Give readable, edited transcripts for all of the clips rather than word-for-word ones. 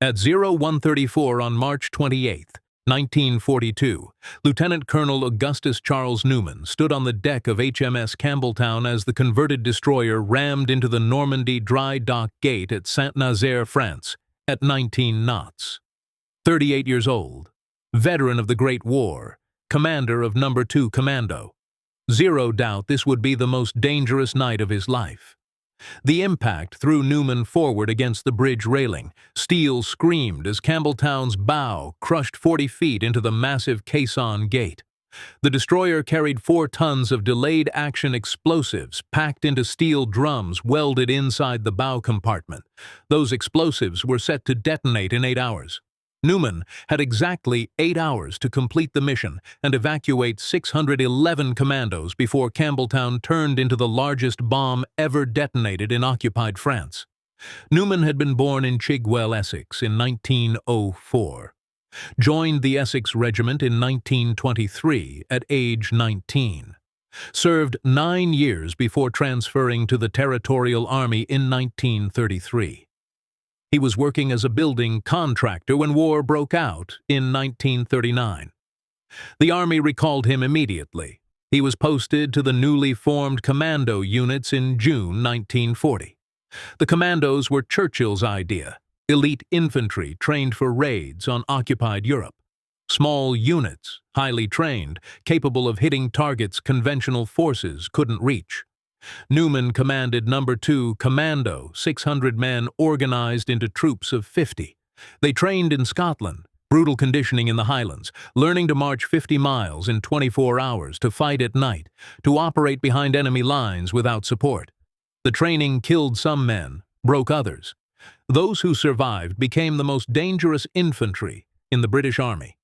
At 0134 on March 28, 1942, Lieutenant Colonel Augustus Charles Newman stood on the deck of HMS Campbeltown as the converted destroyer rammed into the Normandie dry dock gate at Saint-Nazaire, France, at 19 knots. 38 years old, veteran of the Great War, commander of No. 2 Commando. Zero doubt this would be the most dangerous night of his life. The impact threw Newman forward against the bridge railing. Steel screamed as Campbeltown's bow crushed 40 feet into the massive caisson gate. The destroyer carried 4 tons of delayed action explosives packed into steel drums welded inside the bow compartment. Those explosives were set to detonate in 8 hours. Newman had exactly 8 hours to complete the mission and evacuate 611 commandos before Campbeltown turned into the largest bomb ever detonated in occupied France. Newman had been born in Chigwell, Essex, in 1904. Joined the Essex Regiment in 1923 at age 19. Served 9 years before transferring to the Territorial Army in 1933. He was working as a building contractor when war broke out in 1939. The Army recalled him immediately. He was posted to the newly formed Commando units in June 1940. The Commandos were Churchill's idea, elite infantry trained for raids on occupied Europe. Small units, highly trained, capable of hitting targets conventional forces couldn't reach. Newman commanded No. 2 Commando, 600 men organized into troops of 50. They trained in Scotland, brutal conditioning in the Highlands, learning to march 50 miles in 24 hours, to fight at night, to operate behind enemy lines without support. The training killed some men, broke others. Those who survived became the most dangerous infantry in the British Army.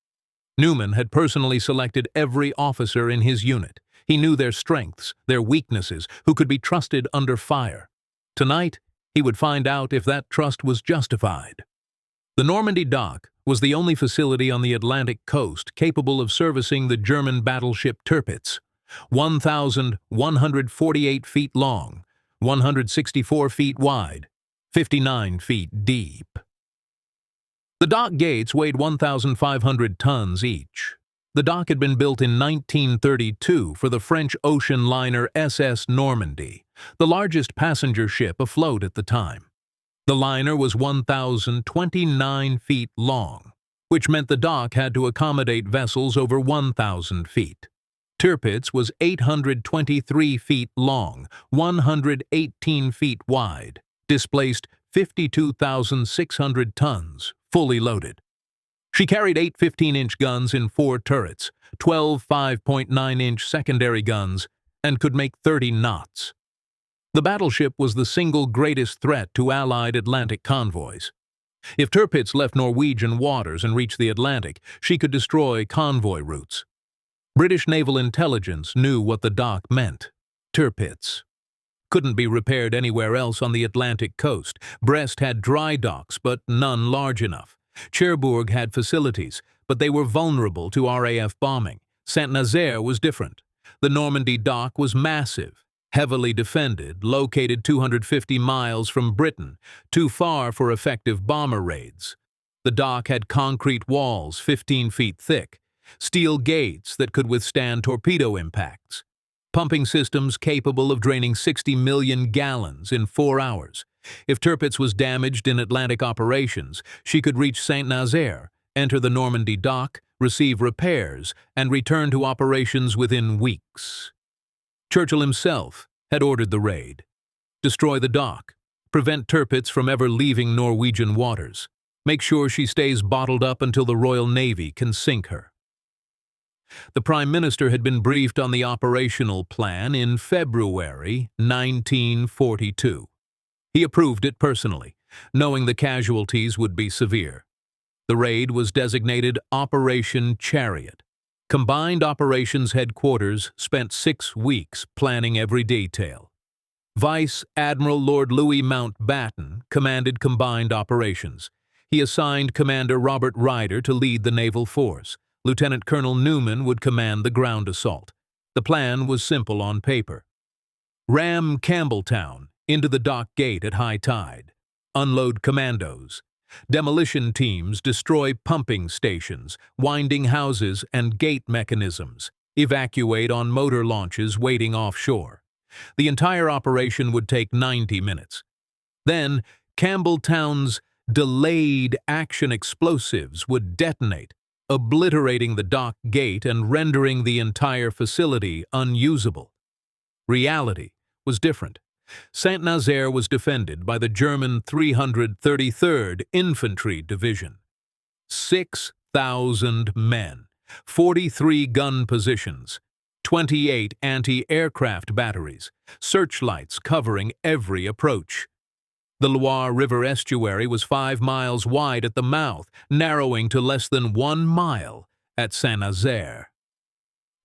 Newman had personally selected every officer in his unit. He knew their strengths, their weaknesses, who could be trusted under fire. Tonight, he would find out if that trust was justified. The Normandie dock was the only facility on the Atlantic coast capable of servicing the German battleship Tirpitz, 1,148 feet long, 164 feet wide, 59 feet deep. The dock gates weighed 1,500 tons each. The dock had been built in 1932 for the French ocean liner SS Normandie, the largest passenger ship afloat at the time. The liner was 1,029 feet long, which meant the dock had to accommodate vessels over 1,000 feet. Tirpitz was 823 feet long, 118 feet wide, displaced 52,600 tons, fully loaded. She carried 8 15-inch guns in 4 turrets, 12 5.9-inch secondary guns, and could make 30 knots. The battleship was the single greatest threat to Allied Atlantic convoys. If Tirpitz left Norwegian waters and reached the Atlantic, she could destroy convoy routes. British naval intelligence knew what the dock meant. Tirpitz couldn't be repaired anywhere else on the Atlantic coast. Brest had dry docks, but none large enough. Cherbourg had facilities, but they were vulnerable to RAF bombing. Saint-Nazaire was different. The Normandy dock was massive, heavily defended, located 250 miles from Britain, too far for effective bomber raids. The dock had concrete walls 15 feet thick, steel gates that could withstand torpedo impacts, pumping systems capable of draining 60 million gallons in 4 hours. If Tirpitz was damaged in Atlantic operations, she could reach Saint-Nazaire, enter the Normandie dock, receive repairs, and return to operations within weeks. Churchill himself had ordered the raid. Destroy the dock. Prevent Tirpitz from ever leaving Norwegian waters. Make sure she stays bottled up until the Royal Navy can sink her. The Prime Minister had been briefed on the operational plan in February 1942. He approved it personally, knowing the casualties would be severe. The raid was designated Operation Chariot. Combined Operations Headquarters spent 6 weeks planning every detail. Vice Admiral Lord Louis Mountbatten commanded Combined Operations. He assigned Commander Robert Ryder to lead the naval force. Lieutenant Colonel Newman would command the ground assault. The plan was simple on paper. Ram Campbeltown into the dock gate at high tide. Unload commandos. Demolition teams destroy pumping stations, winding houses, and gate mechanisms, evacuate on motor launches waiting offshore. The entire operation would take 90 minutes. Then, Campbeltown's delayed action explosives would detonate, obliterating the dock gate and rendering the entire facility unusable. Reality was different. Saint-Nazaire was defended by the German 333rd Infantry Division. 6,000 men, 43 gun positions, 28 anti-aircraft batteries, searchlights covering every approach. The Loire River estuary was 5 miles wide at the mouth, narrowing to less than 1 mile at Saint-Nazaire.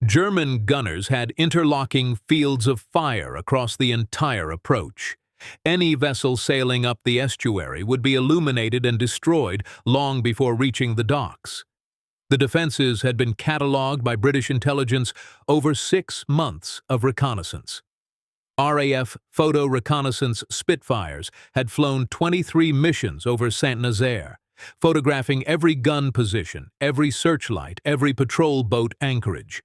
German gunners had interlocking fields of fire across the entire approach. Any vessel sailing up the estuary would be illuminated and destroyed long before reaching the docks. The defenses had been catalogued by British intelligence over 6 months of reconnaissance. RAF photo reconnaissance Spitfires had flown 23 missions over Saint-Nazaire, photographing every gun position, every searchlight, every patrol boat anchorage.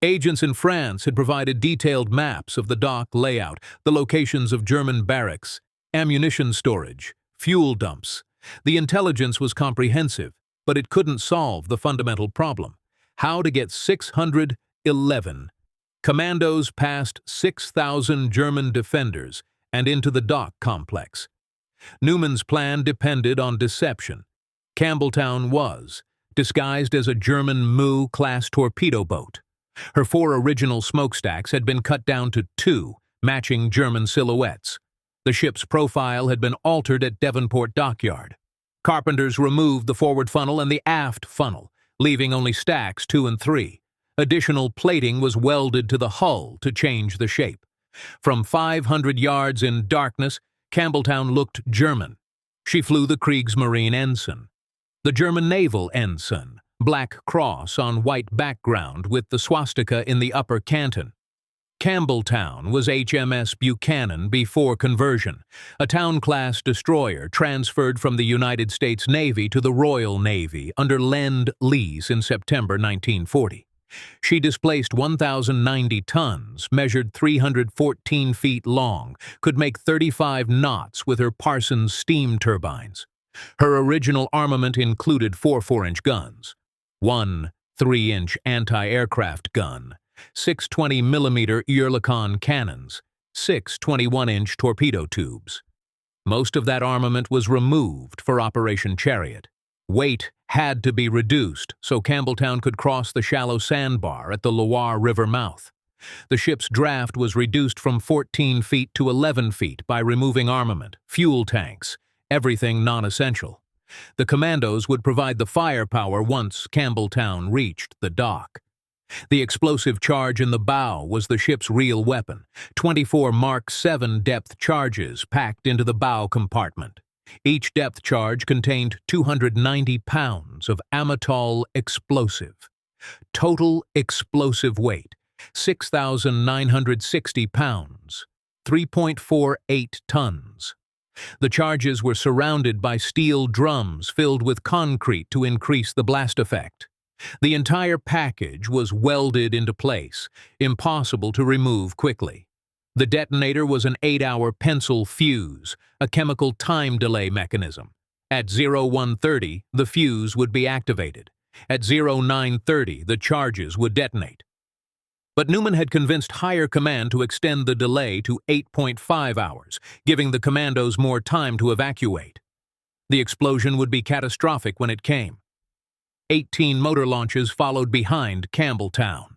Agents in France had provided detailed maps of the dock layout, the locations of German barracks, ammunition storage, fuel dumps. The intelligence was comprehensive, but it couldn't solve the fundamental problem: how to get 611 Commandos past 6,000 German defenders and into the dock complex. Newman's plan depended on deception. Campbeltown was disguised as a German Mu-class torpedo boat. Her 4 original smokestacks had been cut down to 2, matching German silhouettes. The ship's profile had been altered at Devonport Dockyard. Carpenters removed the forward funnel and the aft funnel, leaving only stacks 2 and 3. Additional plating was welded to the hull to change the shape. From 500 yards in darkness, Campbeltown looked German. She flew the Kriegsmarine ensign. The German naval ensign, black cross on white background with the swastika in the upper canton. Campbeltown was HMS Buchanan before conversion, a Town-class destroyer transferred from the United States Navy to the Royal Navy under Lend-Lease in September 1940. She displaced 1,090 tons, measured 314 feet long, could make 35 knots with her Parsons steam turbines. Her original armament included 4 4-inch guns, 1 3-inch anti-aircraft gun, 6 20mm Oerlikon cannons, 6 21-inch torpedo tubes. Most of that armament was removed for Operation Chariot. Weight had to be reduced so Campbeltown could cross the shallow sandbar at the Loire River mouth. The ship's draft was reduced from 14 feet to 11 feet by removing armament, fuel tanks, everything non-essential. The Commandos would provide the firepower once Campbeltown reached the dock. The explosive charge in the bow was the ship's real weapon, 24 Mark VII depth charges packed into the bow compartment. Each depth charge contained 290 pounds of Amatol explosive. Total explosive weight, 6,960 pounds, 3.48 tons. The charges were surrounded by steel drums filled with concrete to increase the blast effect. The entire package was welded into place, impossible to remove quickly. The detonator was an 8-hour pencil fuse, a chemical time delay mechanism. At 0130, the fuse would be activated. At 0930, the charges would detonate. But Newman had convinced higher command to extend the delay to 8.5 hours, giving the Commandos more time to evacuate. The explosion would be catastrophic when it came. 18 motor launches followed behind Campbeltown.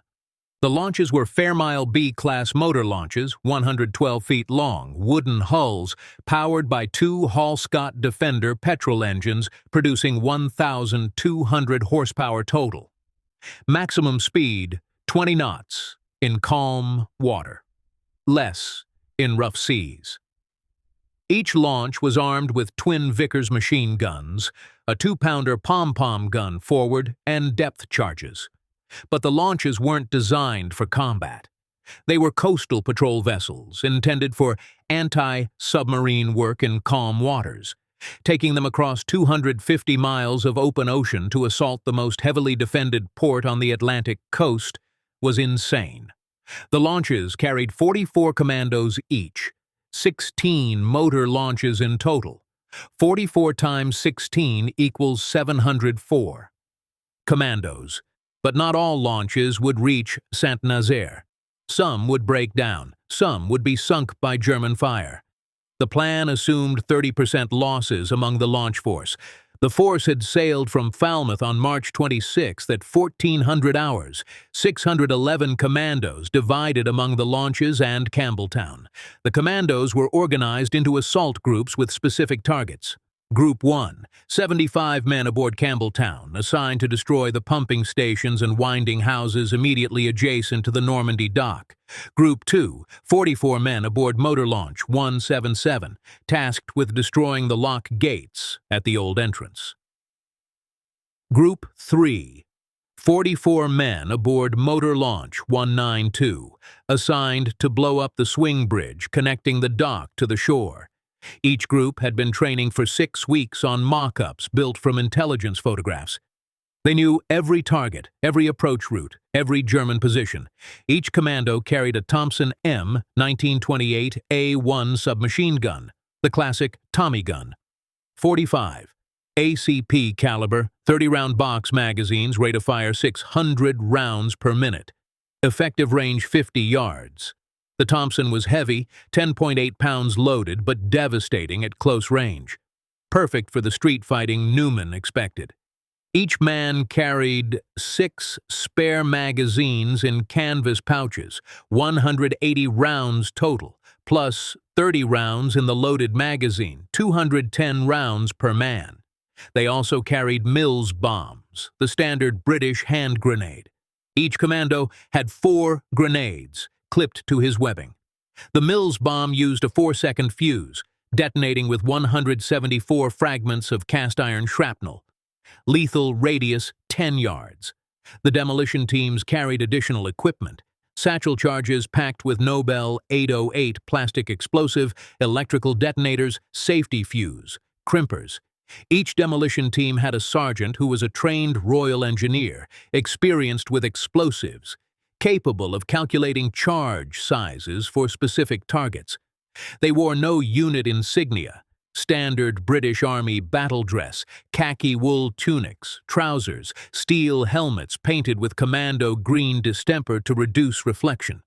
The launches were Fairmile B-class motor launches, 112 feet long, wooden hulls, powered by 2 Hall-Scott Defender petrol engines producing 1,200 horsepower total. Maximum speed, 20 knots in calm water, less in rough seas. Each launch was armed with twin Vickers machine guns, a 2-pounder pom-pom gun forward, and depth charges. But the launches weren't designed for combat. They were coastal patrol vessels intended for anti-submarine work in calm waters. taking them across 250 miles of open ocean to assault the most heavily defended port on the Atlantic coast was insane. The launches carried 44 commandos each, 16 motor launches in total. 44 times 16 equals 704. Commandos. But not all launches would reach Saint-Nazaire. Some would break down, some would be sunk by German fire. The plan assumed 30% losses among the launch force. The force had sailed from Falmouth on March 26 at 1400 hours, 611 commandos divided among the launches and Campbeltown. The commandos were organized into assault groups with specific targets. Group 1, 75 men aboard Campbeltown, assigned to destroy the pumping stations and winding houses immediately adjacent to the Normandie dock. Group 2, 44 men aboard motor launch 177, tasked with destroying the lock gates at the old entrance. Group 3, 44 men aboard motor launch 192, assigned to blow up the swing bridge connecting the dock to the shore. Each group had been training for 6 weeks on mock-ups built from intelligence photographs. They knew every target, every approach route, every German position. Each commando carried a Thompson M 1928 A1 submachine gun, the classic Tommy gun. 45. ACP caliber, 30-round box magazines, rate of fire 600 rounds per minute. Effective range 50 yards. The Thompson was heavy, 10.8 pounds loaded, but devastating at close range. Perfect for the street fighting Newman expected. Each man carried 6 spare magazines in canvas pouches, 180 rounds total, plus 30 rounds in the loaded magazine, 210 rounds per man. They also carried Mills bombs, the standard British hand grenade. Each commando had 4 grenades, clipped to his webbing. The Mills bomb used a 4-second fuse, detonating with 174 fragments of cast-iron shrapnel. Lethal radius 10 yards. The demolition teams carried additional equipment, satchel charges packed with Nobel 808 plastic explosive, electrical detonators, safety fuse, crimpers. Each demolition team had a sergeant who was a trained Royal Engineer, experienced with explosives, capable of calculating charge sizes for specific targets. They wore no unit insignia, standard British Army battle dress, khaki wool tunics, trousers, steel helmets painted with commando green distemper to reduce reflection.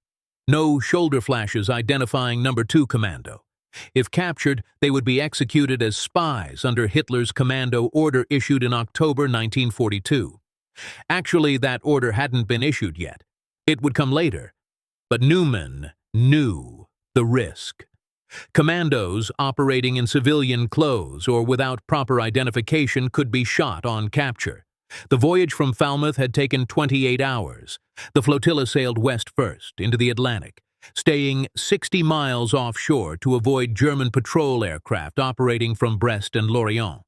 No shoulder flashes identifying No. 2 Commando. If captured, they would be executed as spies under Hitler's commando order issued in October 1942. Actually, that order hadn't been issued yet. It would come later. But Newman knew the risk. Commandos operating in civilian clothes or without proper identification could be shot on capture. The voyage from Falmouth had taken 28 hours. The flotilla sailed west first, into the Atlantic, staying 60 miles offshore to avoid German patrol aircraft operating from Brest and Lorient.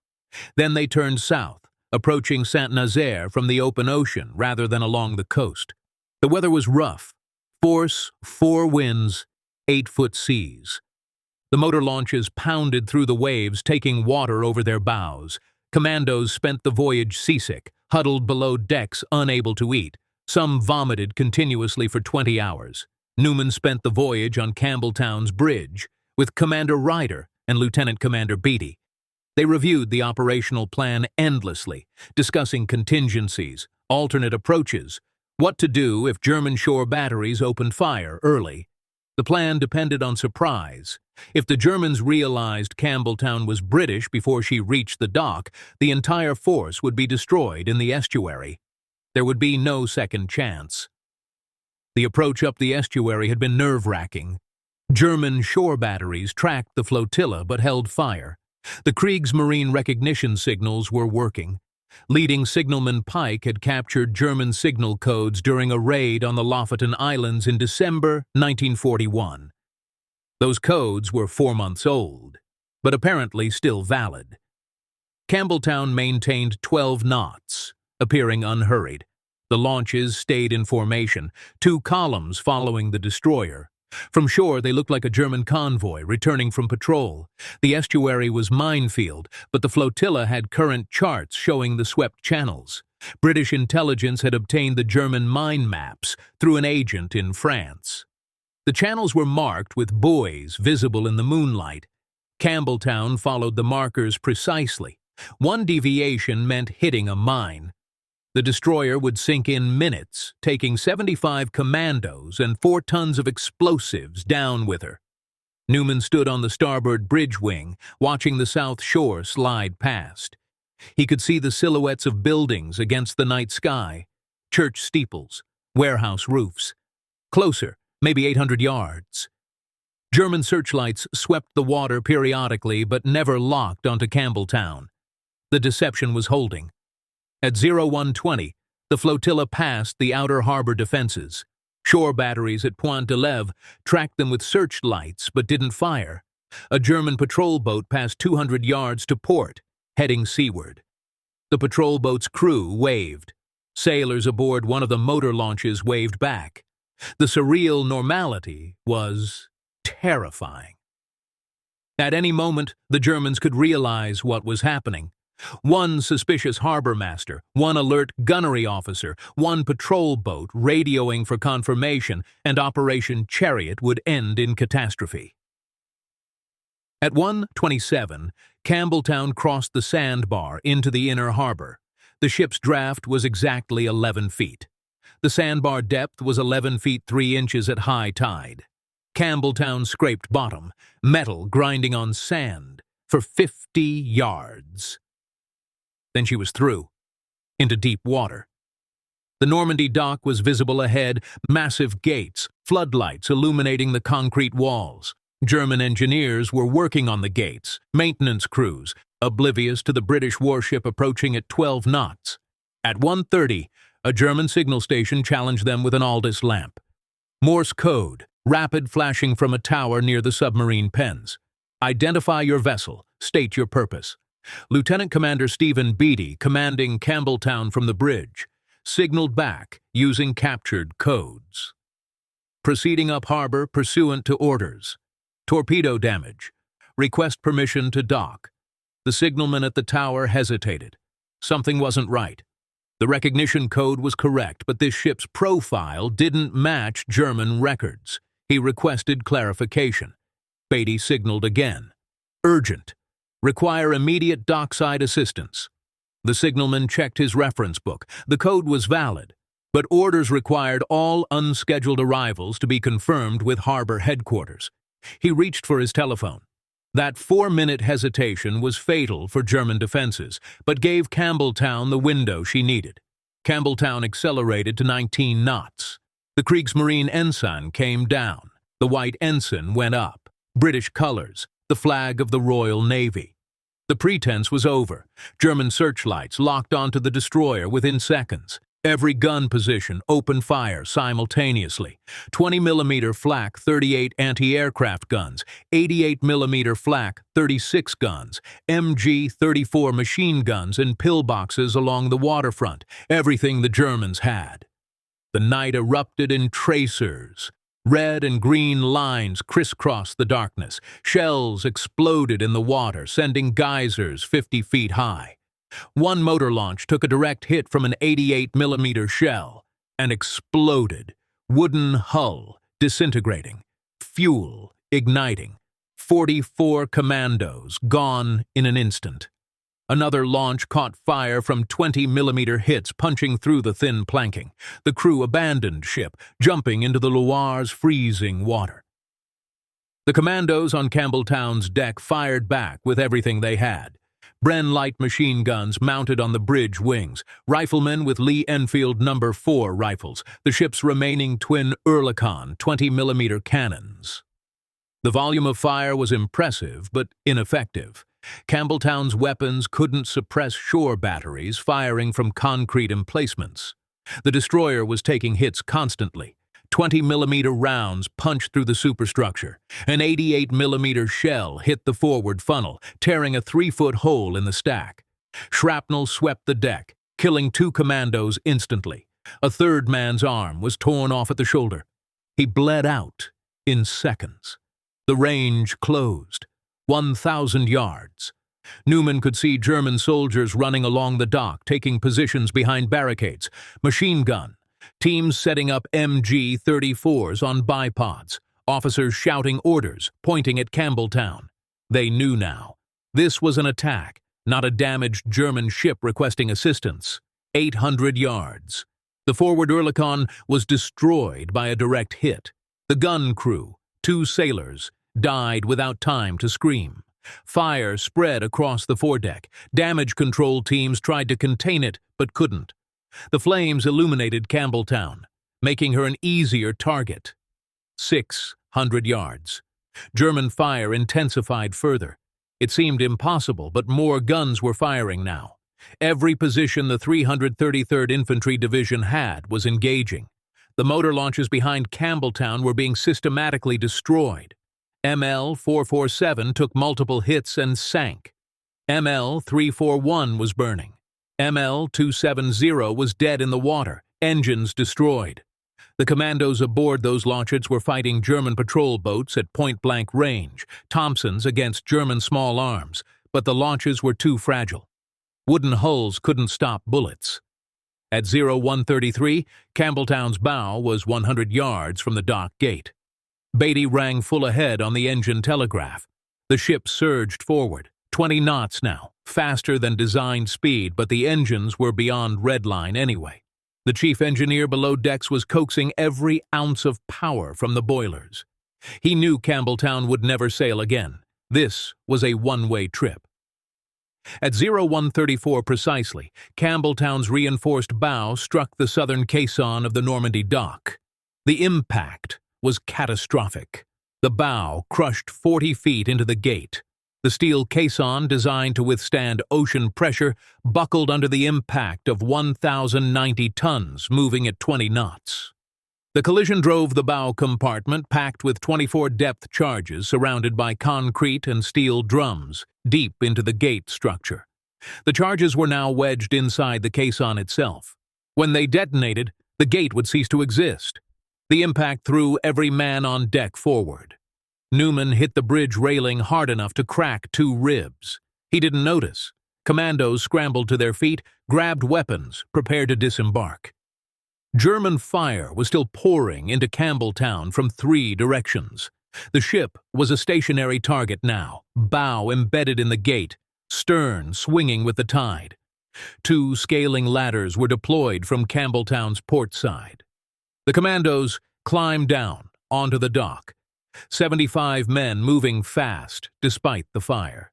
Then they turned south, approaching Saint-Nazaire from the open ocean rather than along the coast. The weather was rough. Force 4 winds, 8-foot seas. The motor launches pounded through the waves, taking water over their bows. Commandos spent the voyage seasick, huddled below decks, unable to eat. Some vomited continuously for 20 hours. Newman spent the voyage on Campbeltown's bridge with Commander Ryder and Lieutenant Commander Beatty. They reviewed the operational plan endlessly, discussing contingencies, alternate approaches, what to do if German shore batteries opened fire early. The plan depended on surprise. If the Germans realized Campbeltown was British before she reached the dock, the entire force would be destroyed in the estuary. There would be no second chance. The approach up the estuary had been nerve-wracking. German shore batteries tracked the flotilla but held fire. The Kriegsmarine recognition signals were working. Leading signalman Pike had captured German signal codes during a raid on the Lofoten Islands in December 1941. Those codes were 4 months old, but apparently still valid. Campbeltown maintained 12 knots, appearing unhurried. The launches stayed in formation, 2 columns following the destroyer, From shore, they looked like a German convoy returning from patrol. The estuary was minefield, but the flotilla had current charts showing the swept channels. British intelligence had obtained the German mine maps through an agent in France. The channels were marked with buoys visible in the moonlight. Campbeltown followed the markers precisely. One deviation meant hitting a mine. The destroyer would sink in minutes, taking 75 Commandos and 4 tons of explosives down with her. Newman stood on the starboard bridge wing, watching the south shore slide past. He could see the silhouettes of buildings against the night sky, church steeples, warehouse roofs. Closer, maybe 800 yards. German searchlights swept the water periodically but never locked onto Campbeltown. The deception was holding. At 0120, the flotilla passed the outer harbor defenses. Shore batteries at Point de Lève tracked them with searchlights but didn't fire. A German patrol boat passed 200 yards to port, heading seaward. The patrol boat's crew waved. Sailors aboard one of the motor launches waved back. The surreal normality was terrifying. At any moment, the Germans could realize what was happening. One suspicious harbor master, one alert gunnery officer, one patrol boat radioing for confirmation, and Operation Chariot would end in catastrophe. At 1:27, Campbeltown crossed the sandbar into the inner harbor. The ship's draft was exactly 11 feet. The sandbar depth was 11 feet 3 inches at high tide. Campbeltown scraped bottom, metal grinding on sand, for 50 yards. Then she was through, into deep water. The Normandie dock was visible ahead, massive gates, floodlights illuminating the concrete walls. German engineers were working on the gates, maintenance crews, oblivious to the British warship approaching at 12 knots. At 1:30, a German signal station challenged them with an Aldous lamp. Morse code, rapid flashing from a tower near the submarine pens. Identify your vessel, state your purpose. Lieutenant Commander Stephen Beatty, commanding Campbeltown from the bridge, signaled back using captured codes. Proceeding up harbor pursuant to orders. Torpedo damage. Request permission to dock. The signalman at the tower hesitated. Something wasn't right. The recognition code was correct, but this ship's profile didn't match German records. He requested clarification. Beatty signaled again. Urgent. Require immediate dockside assistance. The signalman checked his reference book. The code was valid, but orders required all unscheduled arrivals to be confirmed with harbor headquarters. He reached for his telephone. That 4-minute hesitation was fatal for German defenses, but gave Campbeltown the window she needed. Campbeltown accelerated to 19 knots. The Kriegsmarine ensign came down. The white ensign went up. British colors, the flag of the Royal Navy. The pretense was over. German searchlights locked onto the destroyer within seconds. Every gun position opened fire simultaneously. 20mm flak 38 anti-aircraft guns, 88mm flak 36 guns, MG-34 machine guns and pillboxes along the waterfront, everything the Germans had. The night erupted in tracers. Red and green lines crisscrossed the darkness. Shells exploded in the water, sending geysers 50 feet high. One motor launch took a direct hit from an 88mm shell and exploded. Wooden hull disintegrating. Fuel igniting. 44 Commandos gone in an instant. Another launch caught fire from 20mm hits punching through the thin planking. The crew abandoned ship, jumping into the Loire's freezing water. The Commandos on Campbeltown's deck fired back with everything they had. Bren light machine guns mounted on the bridge wings, riflemen with Lee Enfield No. 4 rifles, the ship's remaining twin Oerlikon 20mm cannons. The volume of fire was impressive but ineffective. Campbeltown's weapons couldn't suppress shore batteries firing from concrete emplacements. The destroyer was taking hits constantly. 20mm rounds punched through the superstructure. An 88mm shell hit the forward funnel, tearing a 3-foot hole in the stack. Shrapnel swept the deck, killing 2 Commandos instantly. A third man's arm was torn off at the shoulder. He bled out. in seconds. The range closed. 1,000 yards. Newman could see German soldiers running along the dock, taking positions behind barricades, machine gun, teams setting up MG-34s on bipods, officers shouting orders, pointing at Campbeltown. They knew now. This was an attack, not a damaged German ship requesting assistance. 800 yards. The forward Oerlikon was destroyed by a direct hit. The gun crew, 2 sailors, died without time to scream. Fire spread across the foredeck. Damage control teams tried to contain it, but couldn't. The flames illuminated Campbeltown, making her an easier target. 600 yards. German fire intensified further. It seemed impossible, but more guns were firing now. Every position the 333rd Infantry Division had was engaging. The motor launches behind Campbeltown were being systematically destroyed. ML-447 took multiple hits and sank. ML-341 was burning. ML-270 was dead in the water, engines destroyed. The commandos aboard those launches were fighting German patrol boats at point-blank range, Thompsons against German small arms, but the launches were too fragile. Wooden hulls couldn't stop bullets. At 0133, Campbeltown's bow was 100 yards from the dock gate. Beatty rang full ahead on the engine telegraph. The ship surged forward, 20 knots now, faster than designed speed, but the engines were beyond redline anyway. The chief engineer below decks was coaxing every ounce of power from the boilers. He knew Campbeltown would never sail again. This was a one-way trip. At 0134 precisely, Campbeltown's reinforced bow struck the southern caisson of the Normandie dock. The impact was catastrophic. The bow crushed 40 feet into the gate. The steel caisson, designed to withstand ocean pressure, buckled under the impact of 1,090 tons, moving at 20 knots. The collision drove the bow compartment, packed with 24 depth charges surrounded by concrete and steel drums, deep into the gate structure. The charges were now wedged inside the caisson itself. When they detonated, the gate would cease to exist. The impact threw every man on deck forward. Newman hit the bridge railing hard enough to crack 2 ribs. He didn't notice. Commandos scrambled to their feet, grabbed weapons, prepared to disembark. German fire was still pouring into Campbeltown from 3 directions. The ship was a stationary target now, bow embedded in the gate, stern swinging with the tide. 2 scaling ladders were deployed from Campbeltown's port side. The commandos climbed down onto the dock. 75 men moving fast despite the fire.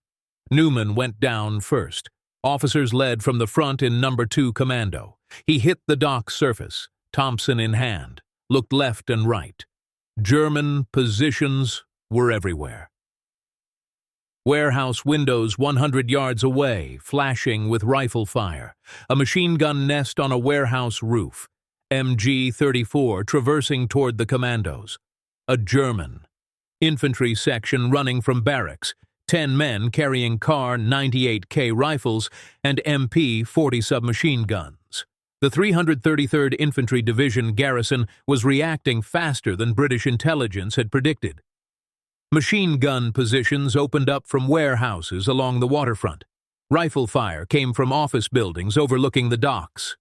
Newman went down first. Officers led from the front in No. 2 Commando. He hit the dock surface, Thompson in hand, looked left and right. German positions were everywhere. Warehouse windows 100 yards away, flashing with rifle fire. A machine gun nest on a warehouse roof. MG-34 traversing toward the commandos. A German infantry section running from barracks, 10 men carrying Kar 98K rifles and MP-40 submachine guns. The 333rd Infantry Division garrison was reacting faster than British intelligence had predicted. Machine gun positions opened up from warehouses along the waterfront. Rifle fire came from office buildings overlooking the docks.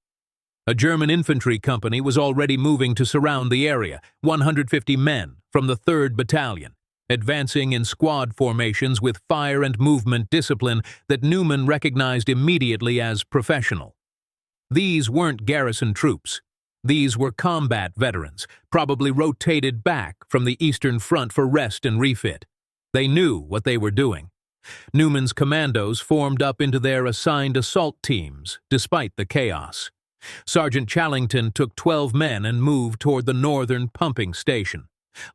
A German infantry company was already moving to surround the area, 150 men from the 3rd Battalion, advancing in squad formations with fire and movement discipline that Newman recognized immediately as professional. These weren't garrison troops. These were combat veterans, probably rotated back from the Eastern Front for rest and refit. They knew what they were doing. Newman's commandos formed up into their assigned assault teams, despite the chaos. Sergeant Challington took 12 men and moved toward the northern pumping station.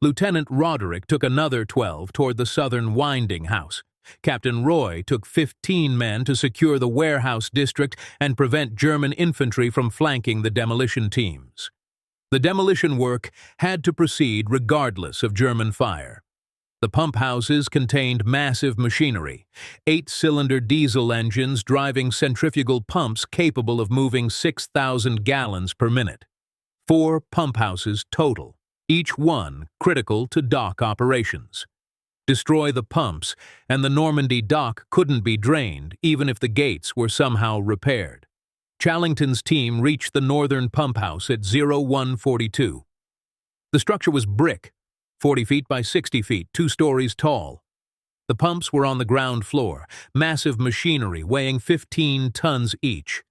Lieutenant Roderick took another 12 toward the southern winding house. Captain Roy took 15 men to secure the warehouse district and prevent German infantry from flanking the demolition teams. The demolition work had to proceed regardless of German fire. The pump houses contained massive machinery, 8-cylinder diesel engines driving centrifugal pumps capable of moving 6,000 gallons per minute. 4 pump houses total, each one critical to dock operations. Destroy the pumps, and the Normandie dock couldn't be drained even if the gates were somehow repaired. Challington's team reached the northern pump house at 0142. The structure was brick, 40 feet by 60 feet, 2 stories tall. The pumps were on the ground floor, massive machinery weighing 15 tons each.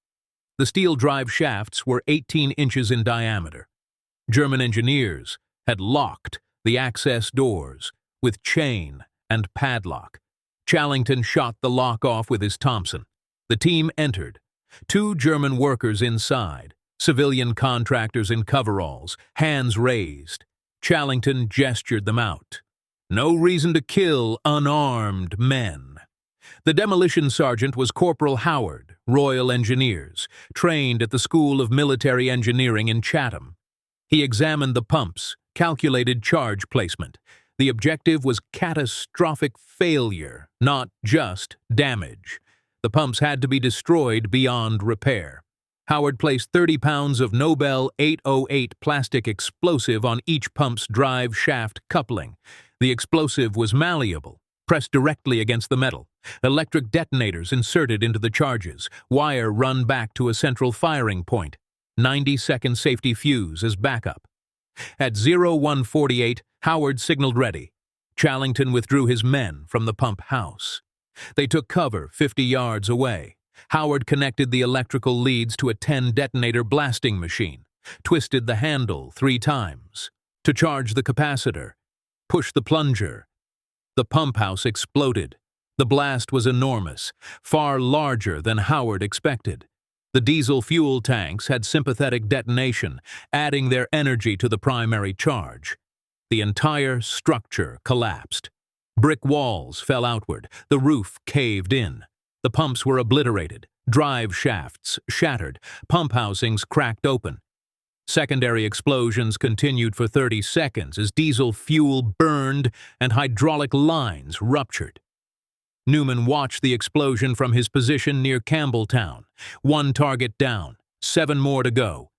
The steel drive shafts were 18 inches in diameter. German engineers had locked the access doors with chain and padlock. Challington shot the lock off with his Thompson. The team entered. 2 German workers inside, civilian contractors in coveralls, hands raised. Challington gestured them out. No reason to kill unarmed men. The demolition sergeant was Corporal Howard, Royal Engineers, trained at the School of Military Engineering in Chatham. He examined the pumps, calculated charge placement. The objective was catastrophic failure, not just damage. The pumps had to be destroyed beyond repair. Howard placed 30 pounds of Nobel 808 plastic explosive on each pump's drive shaft coupling. The explosive was malleable, pressed directly against the metal. Electric detonators inserted into the charges, wire run back to a central firing point, 90-second safety fuse as backup. At 0148, Howard signaled ready. Challington withdrew his men from the pump house. They took cover 50 yards away. Howard connected the electrical leads to a 10-detonator blasting machine, twisted the handle 3 times. To charge the capacitor, push the plunger. The pump house exploded. The blast was enormous, far larger than Howard expected. The diesel fuel tanks had sympathetic detonation, adding their energy to the primary charge. The entire structure collapsed. Brick walls fell outward. The roof caved in. The pumps were obliterated. Drive shafts shattered. Pump housings cracked open. Secondary explosions continued for 30 seconds as diesel fuel burned and hydraulic lines ruptured. Newman watched the explosion from his position near Campbeltown. 1 target down, 7 more to go.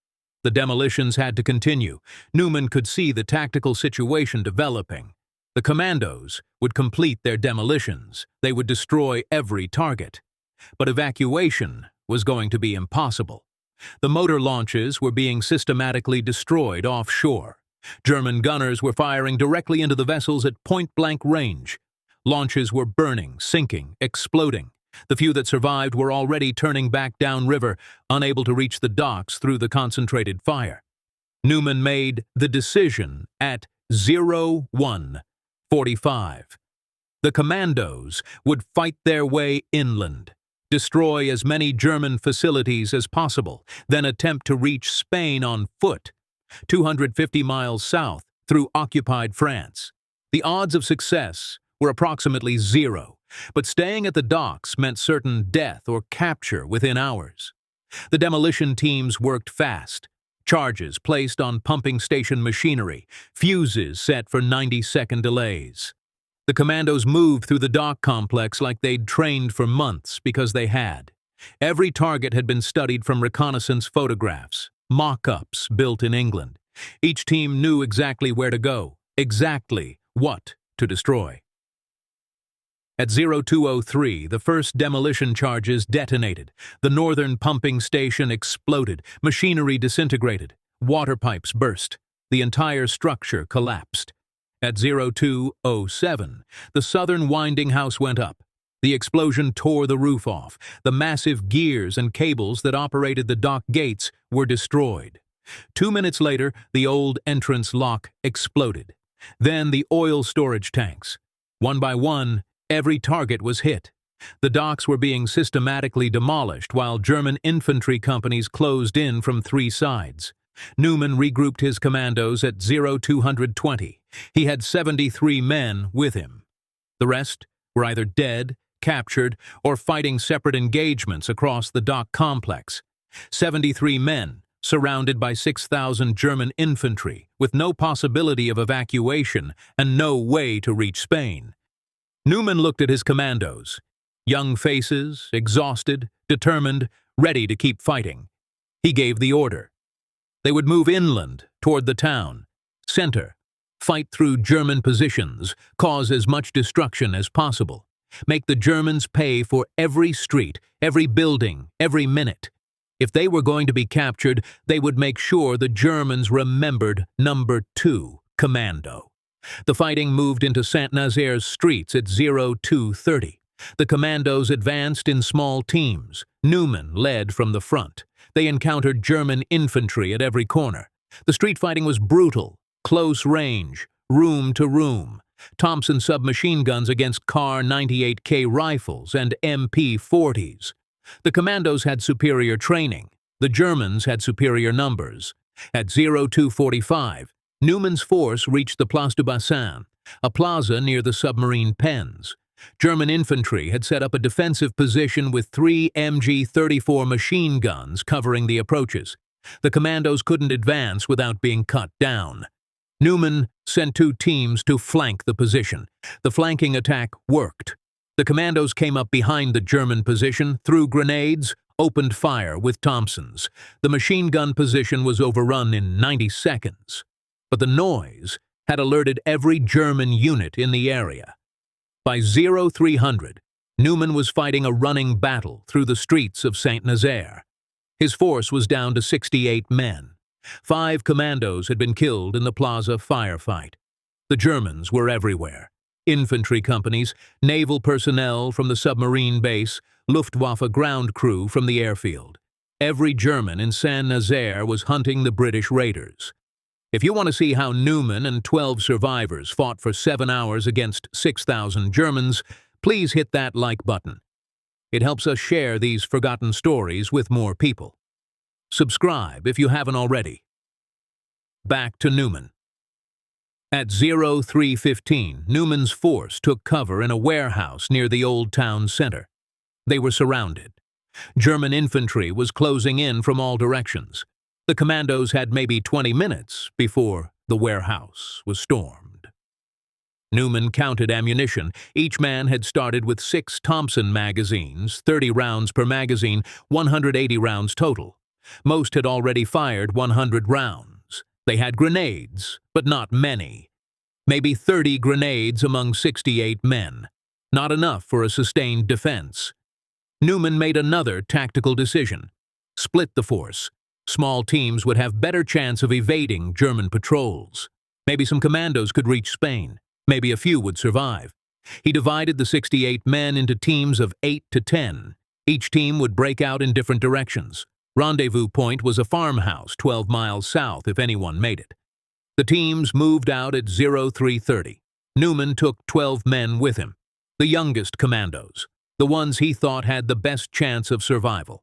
The demolitions had to continue. Newman could see the tactical situation developing. The Commandos would complete their demolitions. They would destroy every target. But evacuation was going to be impossible. The motor launches were being systematically destroyed offshore. German gunners were firing directly into the vessels at point-blank range. Launches were burning, sinking, exploding. The few that survived were already turning back downriver, unable to reach the docks through the concentrated fire. Newman made the decision at 01:45. The Commandos would fight their way inland, destroy as many German facilities as possible, then attempt to reach Spain on foot, 250 miles south through occupied France. The odds of success were approximately 0, but staying at the docks meant certain death or capture within hours. The demolition teams worked fast. Charges placed on pumping station machinery, fuses set for 90-second delays. The Commandos moved through the dock complex like they'd trained for months because they had. Every target had been studied from reconnaissance photographs, mock-ups built in England. Each team knew exactly where to go, exactly what to destroy. At 02:03, the first demolition charges detonated. The northern pumping station exploded. Machinery disintegrated. Water pipes burst. The entire structure collapsed. At 02:07, the southern winding house went up. The explosion tore the roof off. The massive gears and cables that operated the dock gates were destroyed. 2 minutes later, the old entrance lock exploded. Then the oil storage tanks. One by one, every target was hit. The docks were being systematically demolished while German infantry companies closed in from 3 sides. Newman regrouped his commandos at 0220. He had 73 men with him. The rest were either dead, captured, or fighting separate engagements across the dock complex. 73 men, surrounded by 6,000 German infantry, with no possibility of evacuation and no way to reach Spain. Newman looked at his commandos. Young faces, exhausted, determined, ready to keep fighting. He gave the order. They would move inland toward the town. Center. Fight through German positions, cause as much destruction as possible. Make the Germans pay for every street, every building, every minute. If they were going to be captured, they would make sure the Germans remembered number 2, Commando. The fighting moved into Saint-Nazaire's streets at 02:30. The Commandos advanced in small teams. Newman led from the front. They encountered German infantry at every corner. The street fighting was brutal, close range, room to room. Thompson submachine guns against Kar 98K rifles and MP40s. The Commandos had superior training. The Germans had superior numbers. At 02:45, Newman's force reached the Place du Bassin, a plaza near the submarine pens. German infantry had set up a defensive position with 3 MG-34 machine guns covering the approaches. The Commandos couldn't advance without being cut down. Newman sent 2 teams to flank the position. The flanking attack worked. The Commandos came up behind the German position, threw grenades, opened fire with Thompsons. The machine gun position was overrun in 90 seconds. But the noise had alerted every German unit in the area. By 0300, Newman was fighting a running battle through the streets of Saint-Nazaire. His force was down to 68 men. 5 Commandos had been killed in the plaza firefight. The Germans were everywhere. Infantry companies, naval personnel from the submarine base, Luftwaffe ground crew from the airfield. Every German in Saint-Nazaire was hunting the British raiders. If you want to see how Newman and 12 survivors fought for 7 hours against 6,000 Germans, please hit that like button. It helps us share these forgotten stories with more people. Subscribe if you haven't already. Back to Newman. At 03:15, Newman's force took cover in a warehouse near the old town center. They were surrounded. German infantry was closing in from all directions. The Commandos had maybe 20 minutes before the warehouse was stormed. Newman counted ammunition. Each man had started with 6 Thompson magazines, 30 rounds per magazine, 180 rounds total. Most had already fired 100 rounds. They had grenades, but not many. Maybe 30 grenades among 68 men. Not enough for a sustained defense. Newman made another tactical decision. Split the force. Small teams would have better chance of evading German patrols. Maybe some Commandos could reach Spain. Maybe a few would survive. He divided the 68 men into teams of 8 to 10. Each team would break out in different directions. Rendezvous point was a farmhouse 12 miles south if anyone made it. The teams moved out at 03:30. Newman took 12 men with him, the youngest Commandos, the ones he thought had the best chance of survival.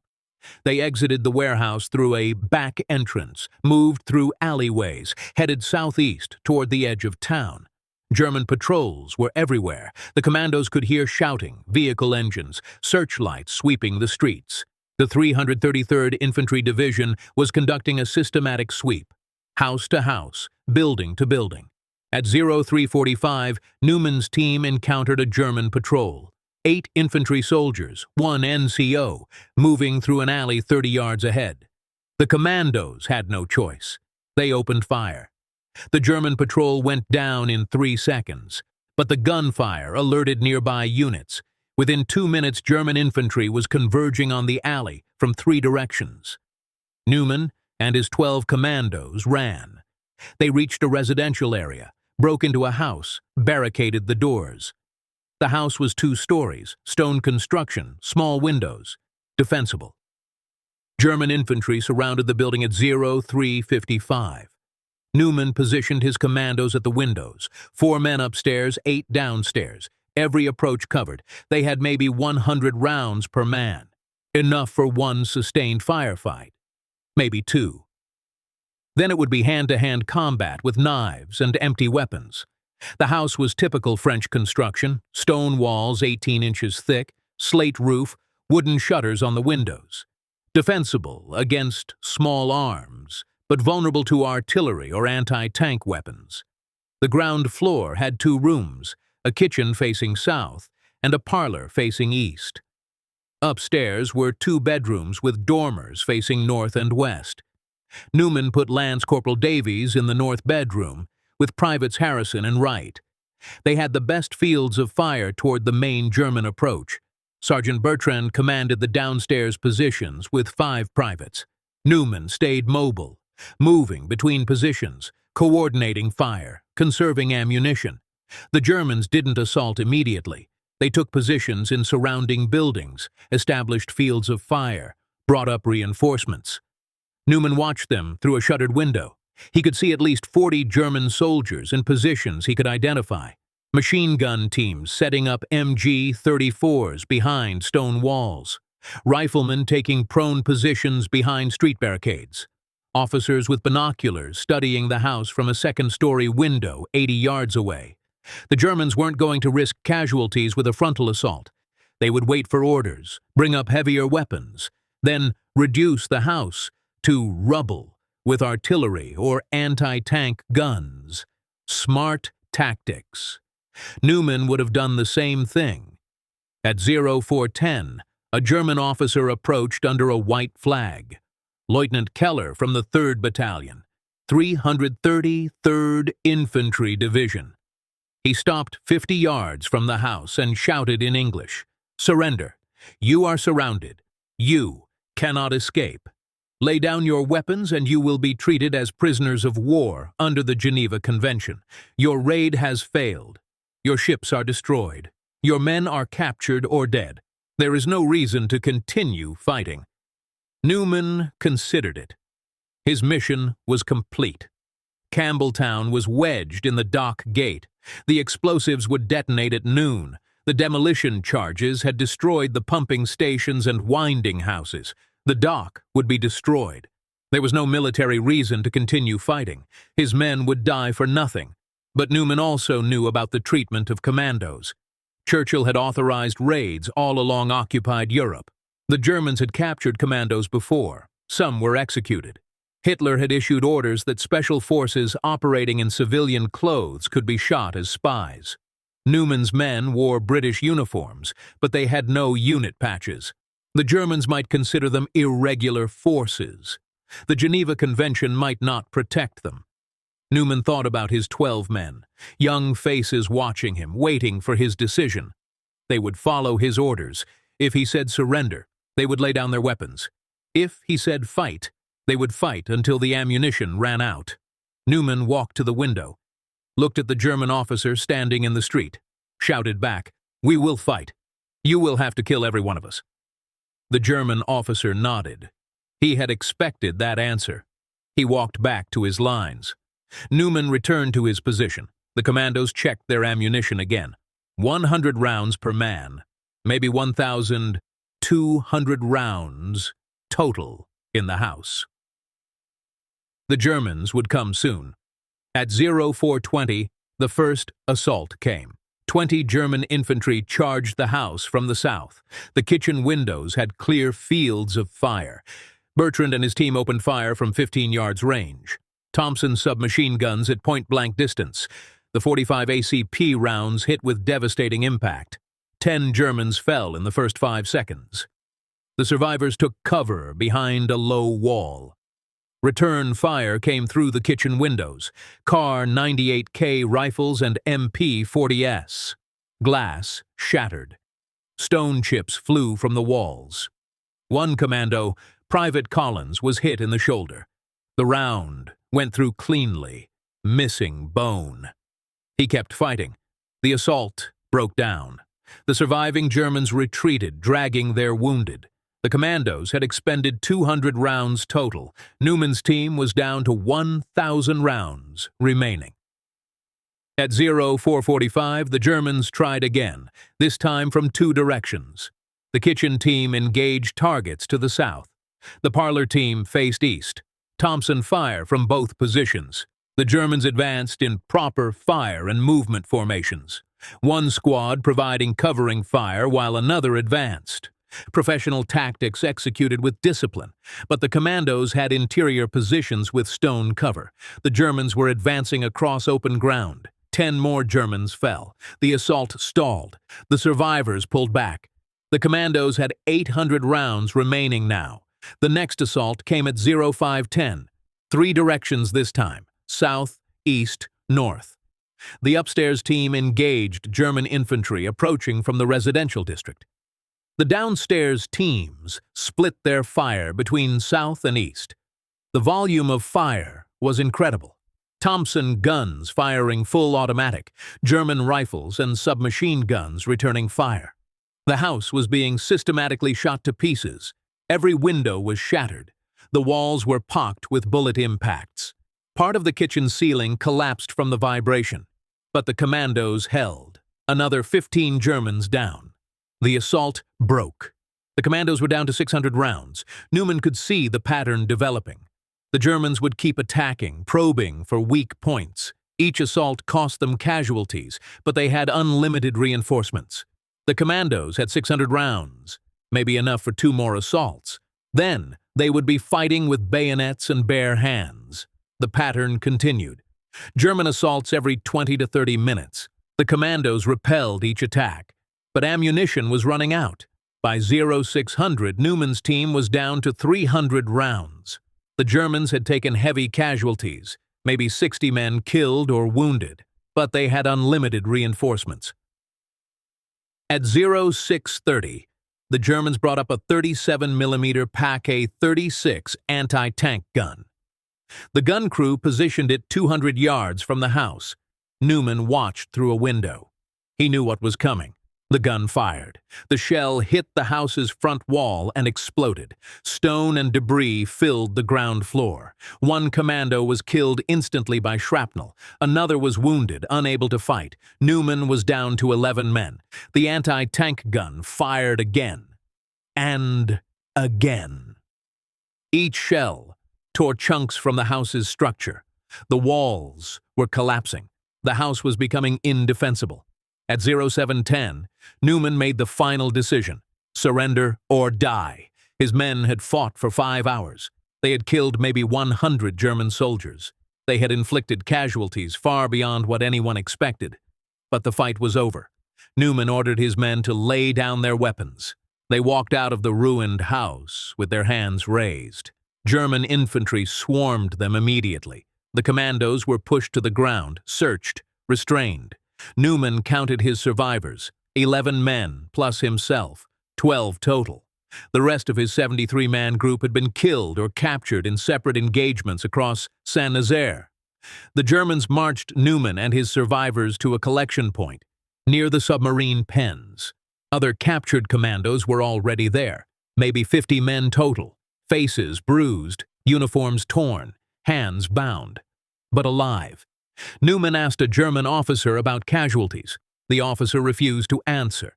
They exited the warehouse through a back entrance, moved through alleyways, headed southeast toward the edge of town. German patrols were everywhere. The Commandos could hear shouting, vehicle engines, searchlights sweeping the streets. The 333rd Infantry Division was conducting a systematic sweep, house to house, building to building. At 03:45, Newman's team encountered a German patrol. 8 infantry soldiers, 1 NCO, moving through an alley 30 yards ahead. The Commandos had no choice. They opened fire. The German patrol went down in 3 seconds, but the gunfire alerted nearby units. Within 2 minutes, German infantry was converging on the alley from 3 directions. Newman and his 12 Commandos ran. They reached a residential area, broke into a house, barricaded the doors. The house was 2 stories, stone construction, small windows, defensible. German infantry surrounded the building at 03:55. Newman positioned his Commandos at the windows, 4 men upstairs, 8 downstairs. Every approach covered. They had maybe 100 rounds per man. Enough for 1 sustained firefight. Maybe 2. Then it would be hand-to-hand combat with knives and empty weapons. The house was typical French construction, stone walls 18 inches thick, slate roof, wooden shutters on the windows. Defensible against small arms, but vulnerable to artillery or anti-tank weapons. The ground floor had 2 rooms, a kitchen facing south, and a parlor facing east. Upstairs were 2 bedrooms with dormers facing north and west. Newman put Lance Corporal Davies in the north bedroom, with Privates Harrison and Wright. They had the best fields of fire toward the main German approach. Sergeant Bertrand commanded the downstairs positions with 5 privates. Newman stayed mobile, moving between positions, coordinating fire, conserving ammunition. The Germans didn't assault immediately. They took positions in surrounding buildings, established fields of fire, brought up reinforcements. Newman watched them through a shuttered window. He could see at least 40 German soldiers in positions he could identify. Machine gun teams setting up MG-34s behind stone walls. Riflemen taking prone positions behind street barricades. Officers with binoculars studying the house from a second-story window 80 yards away. The Germans weren't going to risk casualties with a frontal assault. They would wait for orders, bring up heavier weapons, then reduce the house to rubble with artillery or anti-tank guns. Smart tactics. Newman would have done the same thing. At 0410, a German officer approached under a white flag. Lieutenant Keller from the 3rd Battalion, 333rd Infantry Division. He stopped 50 yards from the house and shouted in English, "Surrender. You are surrounded. You cannot escape. Lay down your weapons and you will be treated as prisoners of war under the Geneva Convention. Your raid has failed. Your ships are destroyed. Your men are captured or dead. There is no reason to continue fighting." Newman considered it. His mission was complete. Campbeltown was wedged in the dock gate. The explosives would detonate at noon. The demolition charges had destroyed the pumping stations and winding houses. The dock would be destroyed. There was no military reason to continue fighting. His men would die for nothing. But Newman also knew about the treatment of commandos. Churchill had authorized raids all along occupied Europe. The Germans had captured commandos before. Some were executed. Hitler had issued orders that special forces operating in civilian clothes could be shot as spies. Newman's men wore British uniforms, but they had no unit patches. The Germans might consider them irregular forces. The Geneva Convention might not protect them. Newman thought about his 12 men, young faces watching him, waiting for his decision. They would follow his orders. If he said surrender, they would lay down their weapons. If he said fight, they would fight until the ammunition ran out. Newman walked to the window, looked at the German officer standing in the street, shouted back, "We will fight. You will have to kill every one of us." The German officer nodded. He had expected that answer. He walked back to his lines. Newman returned to his position. The commandos checked their ammunition again. 100 rounds per man, maybe 1,200 rounds total in the house. The Germans would come soon. At 0420, the first assault came. 20 German infantry charged the house from the south. The kitchen windows had clear fields of fire. Bertrand and his team opened fire from 15 yards range. Thompson submachine guns at point-blank distance. The 45 ACP rounds hit with devastating impact. 10 Germans fell in the first 5 seconds. The survivors took cover behind a low wall. Return fire came through the kitchen windows. Kar 98K rifles and MP-40S. Glass shattered. Stone chips flew from the walls. One commando, Private Collins, was hit in the shoulder. The round went through cleanly, missing bone. He kept fighting. The assault broke down. The surviving Germans retreated, dragging their wounded. The commandos had expended 200 rounds total. Newman's team was down to 1,000 rounds remaining. At 0445, the Germans tried again, this time from 2 directions. The kitchen team engaged targets to the south. The parlor team faced east. Thompson fire from both positions. The Germans advanced in proper fire and movement formations. One squad providing covering fire while another advanced. Professional tactics executed with discipline, but the commandos had interior positions with stone cover. The Germans were advancing across open ground. 10 more Germans fell. The assault stalled. The survivors pulled back. The commandos had 800 rounds remaining now. The next assault came at 0510. 3 directions this time: south, east, north. The upstairs team engaged German infantry approaching from the residential district. The downstairs teams split their fire between south and east. The volume of fire was incredible. Thompson guns firing full automatic, German rifles and submachine guns returning fire. The house was being systematically shot to pieces. Every window was shattered. The walls were pocked with bullet impacts. Part of the kitchen ceiling collapsed from the vibration, but the Commandos held. Another 15 Germans down. The assault broke. The Commandos were down to 600 rounds. Newman could see the pattern developing. The Germans would keep attacking, probing for weak points. Each assault cost them casualties, but they had unlimited reinforcements. The Commandos had 600 rounds, maybe enough for 2 more assaults. Then they would be fighting with bayonets and bare hands. The pattern continued. German assaults every 20 to 30 minutes. The Commandos repelled each attack, but ammunition was running out. By 0600, Newman's team was down to 300 rounds. The Germans had taken heavy casualties, maybe 60 men killed or wounded, but they had unlimited reinforcements. At 0630, the Germans brought up a 37mm Pak-A-36 anti-tank gun. The gun crew positioned it 200 yards from the house. Newman watched through a window. He knew what was coming. The gun fired. The shell hit the house's front wall and exploded. Stone and debris filled the ground floor. One commando was killed instantly by shrapnel. Another was wounded, unable to fight. Newman was down to 11 men. The anti-tank gun fired again. And again. Each shell tore chunks from the house's structure. The walls were collapsing. The house was becoming indefensible. At 0710, Newman made the final decision: surrender or die. His men had fought for 5 hours. They had killed maybe 100 German soldiers. They had inflicted casualties far beyond what anyone expected. But the fight was over. Newman ordered his men to lay down their weapons. They walked out of the ruined house with their hands raised. German infantry swarmed them immediately. The Commandos were pushed to the ground, searched, restrained. Newman counted his survivors, 11 men plus himself, 12 total. The rest of his 73-man group had been killed or captured in separate engagements across Saint-Nazaire. The Germans marched Newman and his survivors to a collection point, near the submarine pens. Other captured commandos were already there, maybe 50 men total, faces bruised, uniforms torn, hands bound, but alive. Newman asked a German officer about casualties. The officer refused to answer.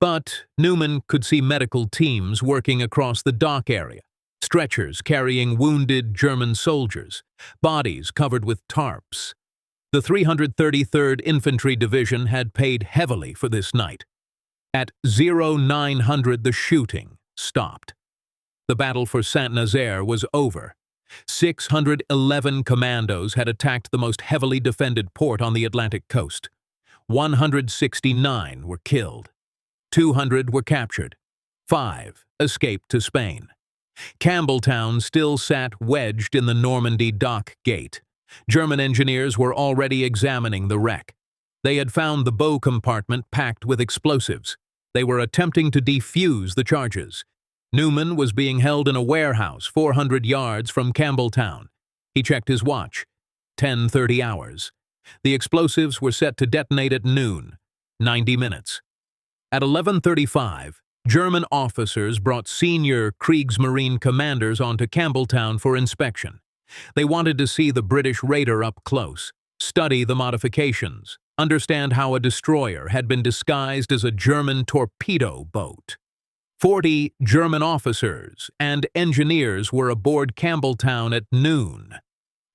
But Newman could see medical teams working across the dock area, stretchers carrying wounded German soldiers, bodies covered with tarps. The 333rd Infantry Division had paid heavily for this night. At 0900, the shooting stopped. The battle for Saint-Nazaire was over. 611 commandos had attacked the most heavily defended port on the Atlantic coast. 169 were killed. 200 were captured. 5 escaped to Spain. Campbeltown still sat wedged in the Normandie dock gate. German engineers were already examining the wreck. They had found the bow compartment packed with explosives. They were attempting to defuse the charges. Newman was being held in a warehouse 400 yards from Campbeltown. He checked his watch. 10:30 hours. The explosives were set to detonate at noon, 90 minutes. At 11:35, German officers brought senior Kriegsmarine commanders onto Campbeltown for inspection. They wanted to see the British raider up close, study the modifications, understand how a destroyer had been disguised as a German torpedo boat. 40 German officers and engineers were aboard Campbeltown at noon.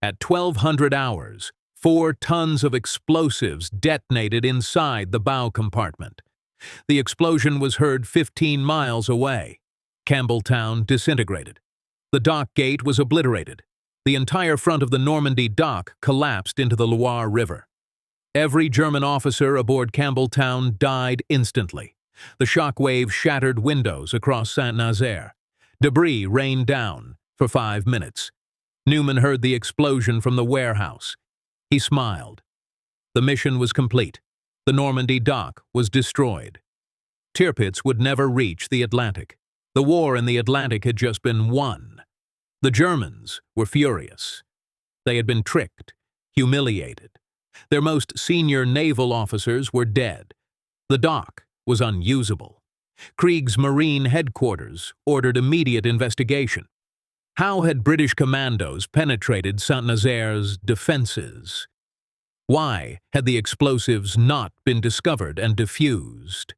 At 1200 hours, 4 tons of explosives detonated inside the bow compartment. The explosion was heard 15 miles away. Campbeltown disintegrated. The dock gate was obliterated. The entire front of the Normandie dock collapsed into the Loire River. Every German officer aboard Campbeltown died instantly. The shock wave shattered windows across Saint-Nazaire. Debris rained down for 5 minutes. Newman heard the explosion from the warehouse. He smiled. The mission was complete. The Normandie dock was destroyed. Tirpitz would never reach the Atlantic. The war in the Atlantic had just been won. The Germans were furious. They had been tricked, humiliated. Their most senior naval officers were dead. The dock was unusable. Kriegsmarine headquarters ordered immediate investigation. How had British commandos penetrated Saint-Nazaire's defenses? Why had the explosives not been discovered and defused?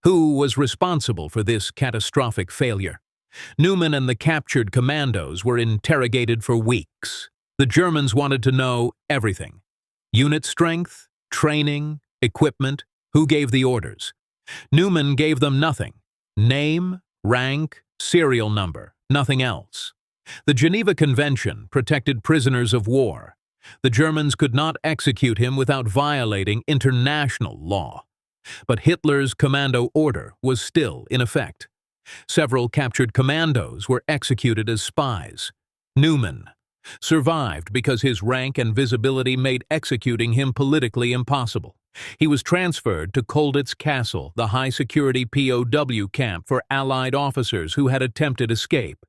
Who was responsible for this catastrophic failure? Newman and the captured commandos were interrogated for weeks. The Germans wanted to know everything. Unit strength, training, equipment, who gave the orders. Newman gave them nothing. Name, rank, serial number, nothing else. The Geneva Convention protected prisoners of war. The Germans could not execute him without violating international law. But Hitler's commando order was still in effect. Several captured commandos were executed as spies. Newman survived because his rank and visibility made executing him politically impossible. He was transferred to Colditz Castle, the high-security POW camp for Allied officers who had attempted escape.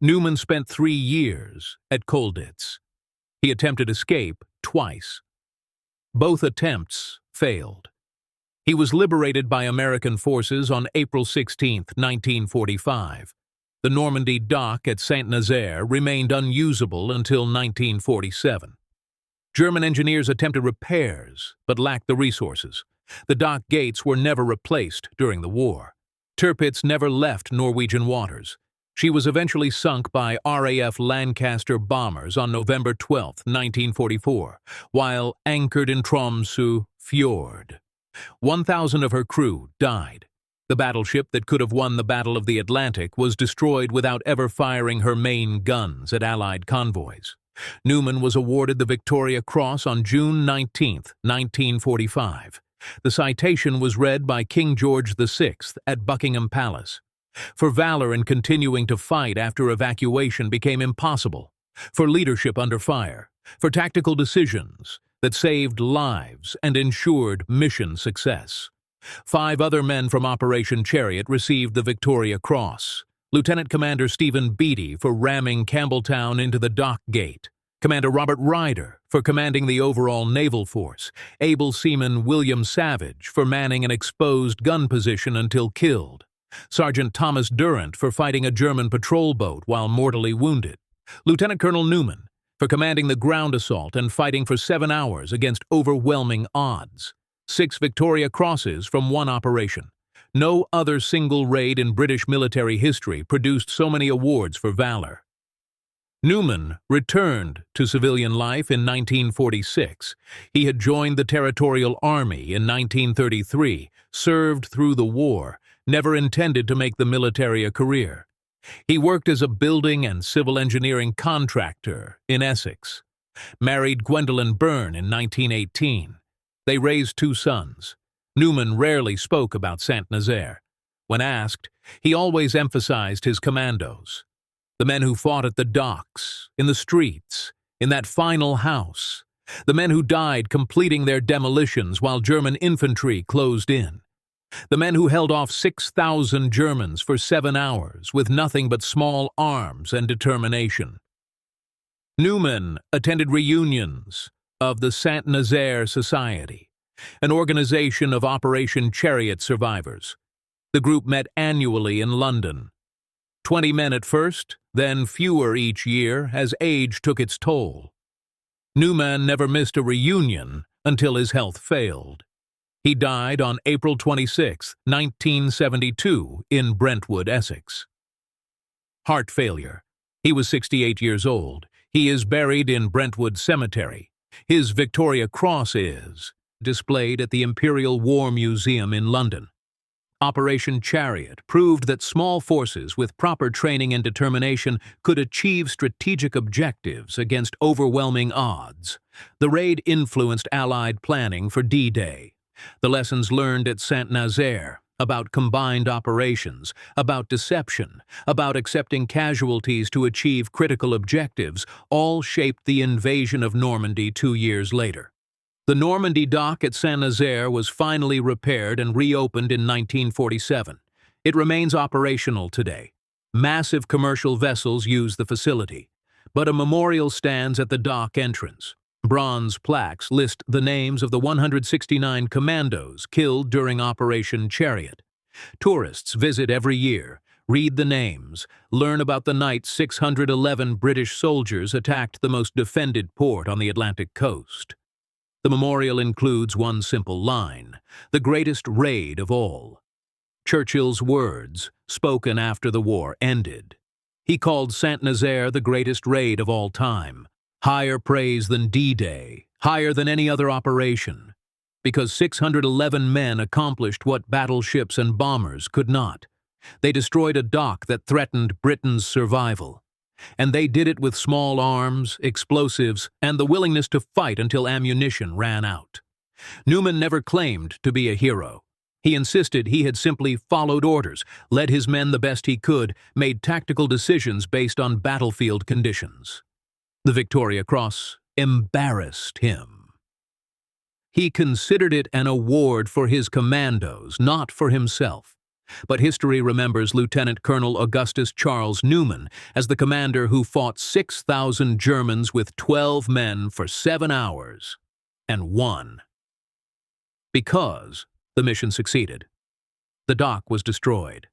Newman spent 3 years at Colditz. He attempted escape twice. Both attempts failed. He was liberated by American forces on April 16, 1945. The Normandie dock at Saint-Nazaire remained unusable until 1947. German engineers attempted repairs, but lacked the resources. The dock gates were never replaced during the war. Tirpitz never left Norwegian waters. She was eventually sunk by RAF Lancaster bombers on November 12, 1944, while anchored in Tromsø Fjord. 1,000 of her crew died. The battleship that could have won the Battle of the Atlantic was destroyed without ever firing her main guns at Allied convoys. Newman was awarded the Victoria Cross on June 19, 1945. The citation was read by King George VI at Buckingham Palace. For valor in continuing to fight after evacuation became impossible. For leadership under fire. For tactical decisions that saved lives and ensured mission success. 5 other men from Operation Chariot received the Victoria Cross. Lieutenant Commander Stephen Beatty for ramming Campbeltown into the dock gate. Commander Robert Ryder for commanding the overall naval force. Able seaman William Savage for manning an exposed gun position until killed. Sergeant Thomas Durant for fighting a German patrol boat while mortally wounded. Lieutenant Colonel Newman for commanding the ground assault and fighting for 7 hours against overwhelming odds. 6 Victoria Crosses from one operation. No other single raid in British military history produced so many awards for valor. Newman returned to civilian life in 1946. He had joined the Territorial Army in 1933, served through the war, never intended to make the military a career. He worked as a building and civil engineering contractor in Essex. Married Gwendolyn Byrne in 1918. They raised 2 sons. Newman rarely spoke about Saint-Nazaire. When asked, he always emphasized his commandos. The men who fought at the docks, in the streets, in that final house. The men who died completing their demolitions while German infantry closed in. The men who held off 6,000 Germans for 7 hours with nothing but small arms and determination. Newman attended reunions of the Saint-Nazaire Society, an organization of Operation Chariot survivors. The group met annually in London. 20 men at first, then fewer each year as age took its toll. Newman never missed a reunion until his health failed. He died on April 26, 1972, in Brentwood, Essex. Heart failure. He was 68 years old. He is buried in Brentwood Cemetery. His Victoria Cross is displayed at the Imperial War Museum in London. Operation Chariot proved that small forces with proper training and determination could achieve strategic objectives against overwhelming odds. The raid influenced Allied planning for D-Day. The lessons learned at Saint-Nazaire about combined operations, about deception, about accepting casualties to achieve critical objectives, all shaped the invasion of Normandy 2 years later. The Normandie dock at Saint-Nazaire was finally repaired and reopened in 1947. It remains operational today. Massive commercial vessels use the facility, but a memorial stands at the dock entrance. Bronze plaques list the names of the 169 Commandos killed during Operation Chariot. Tourists visit every year, read the names, learn about the night 611 British soldiers attacked the most defended port on the Atlantic coast. The memorial includes one simple line, "The greatest raid of all." Churchill's words, spoken after the war ended. He called Saint-Nazaire the greatest raid of all time. Higher praise than D-Day, higher than any other operation. Because 611 men accomplished what battleships and bombers could not. They destroyed a dock that threatened Britain's survival. And they did it with small arms, explosives, and the willingness to fight until ammunition ran out. Newman never claimed to be a hero. He insisted he had simply followed orders, led his men the best he could, made tactical decisions based on battlefield conditions. The Victoria Cross embarrassed him. He considered it an award for his commandos, not for himself. But history remembers Lieutenant Colonel Augustus Charles Newman as the commander who fought 6,000 Germans with 12 men for 7 hours and won. Because the mission succeeded. The dock was destroyed.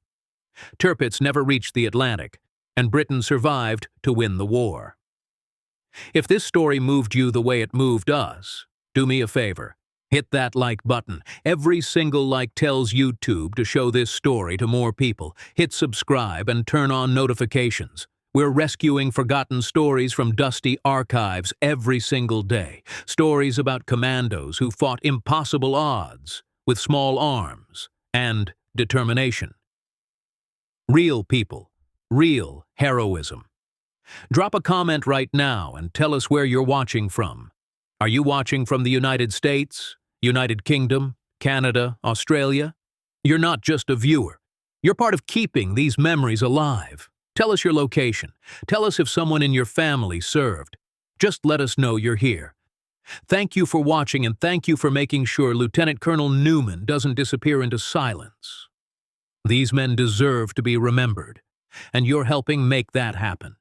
Tirpitz never reached the Atlantic, and Britain survived to win the war. If this story moved you the way it moved us, do me a favor. Hit that like button. Every single like tells YouTube to show this story to more people. Hit subscribe and turn on notifications. We're rescuing forgotten stories from dusty archives every single day. Stories about commandos who fought impossible odds with small arms and determination. Real people, real heroism. Drop a comment right now and tell us where you're watching from. Are you watching from the United States, United Kingdom, Canada, Australia? You're not just a viewer. You're part of keeping these memories alive. Tell us your location. Tell us if someone in your family served. Just let us know you're here. Thank you for watching, and thank you for making sure Lieutenant Colonel Newman doesn't disappear into silence. These men deserve to be remembered, and you're helping make that happen.